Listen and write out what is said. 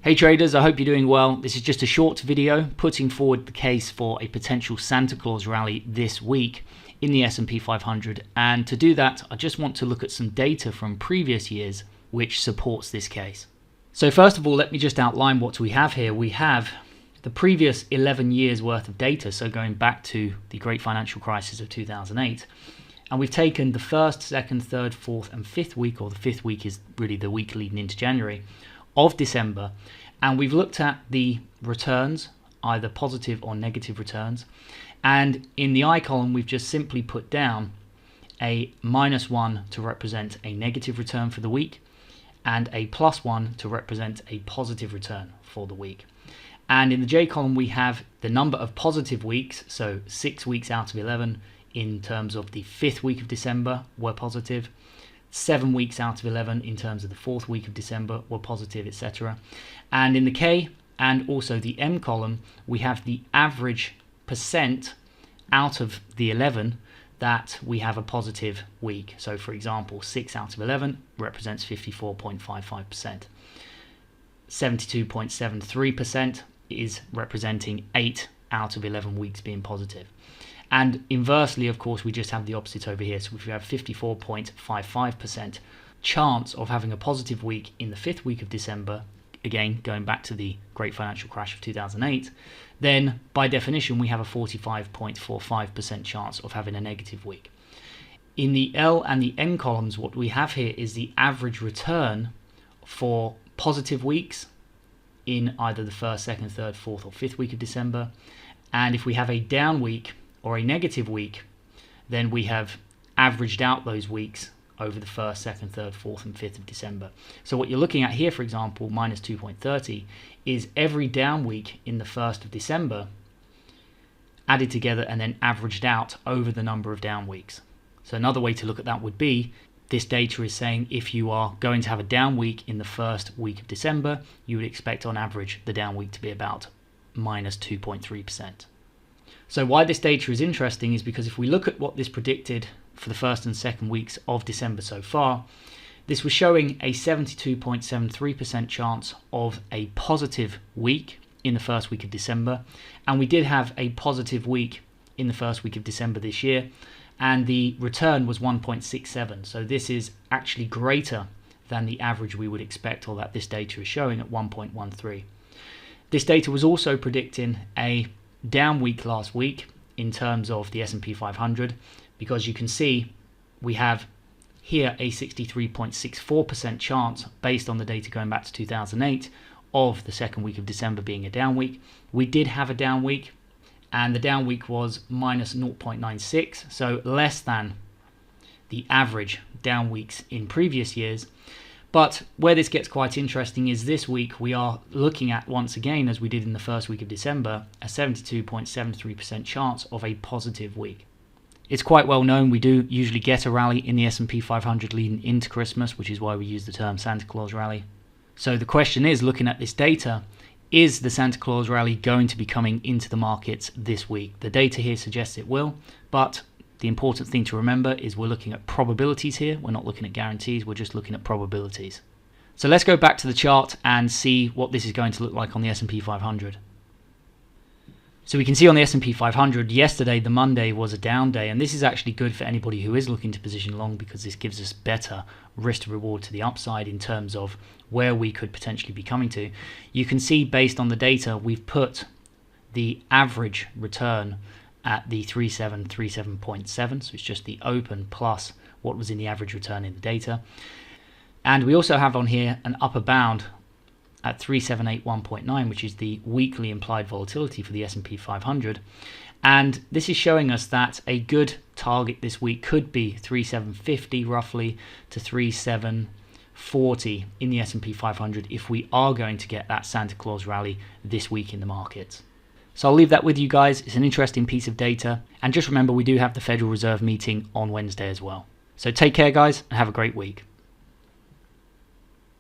Hey traders, I hope you're doing well. This is just a short video putting forward the case for a potential Santa Claus rally this week in the S&P 500. And to do that, I just want to look at some data from previous years which supports this case. So first of all, let me just outline what we have here. We have the previous 11 years worth of data, so going back to the great financial crisis of 2008. And we've taken the first, second, third, fourth, and fifth week, or the fifth week is really the week leading into January, of December, and we've looked at the returns, either positive or negative returns, and in the I column we've just simply put down a -1 to represent a negative return for the week and a +1 to represent a positive return for the week. And in the J column we have the number of positive weeks, so 6 weeks out of 11 in terms of the fifth week of December were positive, 7 weeks out of 11 in terms of the fourth week of December were positive, etc. And in the K and also the M column, we have the average percent out of the 11 that we have a positive week. So for example, 6 out of 11 represents 54.55%. 72.73% is representing 8 out of 11 weeks being positive. And inversely, of course, we just have the opposite over here. So if we have 54.55% chance of having a positive week in the fifth week of December, again, going back to the great financial crash of 2008, then by definition, we have a 45.45% chance of having a negative week. In the L and the M columns, what we have here is the average return for positive weeks in either the first, second, third, fourth, or fifth week of December. And if we have a down week or a negative week, then we have averaged out those weeks over the first, second, third, fourth, and fifth of December. So what you're looking at here, for example, -2.30, is every down week in the 1st of December added together and then averaged out over the number of down weeks. So another way to look at that would be, this data is saying if you are going to have a down week in the first week of December, you would expect on average the down week to be about -2.3%. So why this data is interesting is because if we look at what this predicted for the first and second weeks of December so far, this was showing a 72.73% chance of a positive week in the first week of December. And we did have a positive week in the first week of December this year, and the return was 1.67. So this is actually greater than the average we would expect, or that this data is showing at 1.13. This data was also predicting a down week last week in terms of the S&P 500, because you can see we have here a 63.64% chance based on the data going back to 2008 of the second week of December being a down week. We did have a down week, and the down week was -0.96, so less than the average down weeks in previous years. But where this gets quite interesting is this week we are looking at, once again, as we did in the first week of December, a 72.73% chance of a positive week. It's quite well known we do usually get a rally in the S&P 500 leading into Christmas, which is why we use the term Santa Claus rally. So the question is, looking at this data, is the Santa Claus rally going to be coming into the markets this week? The data here suggests it will, but the important thing to remember is we're looking at probabilities here. We're not looking at guarantees, we're just looking at probabilities. So let's go back to the chart and see what this is going to look like on the S&P 500. So we can see on the S&P 500, yesterday, the Monday, was a down day, and this is actually good for anybody who is looking to position long, because this gives us better risk to reward to the upside in terms of where we could potentially be coming to. You can see based on the data, we've put the average return at the 3737.7, so it's just the open plus what was in the average return in the data. And we also have on here an upper bound at 3781.9, which is the weekly implied volatility for the S&P 500. And this is showing us that a good target this week could be 3750 roughly to 3740 in the S&P 500 if we are going to get that Santa Claus rally this week in the markets. So I'll leave that with you guys. It's an interesting piece of data. And just remember, we do have the Federal Reserve meeting on Wednesday as well. So take care, guys, and have a great week.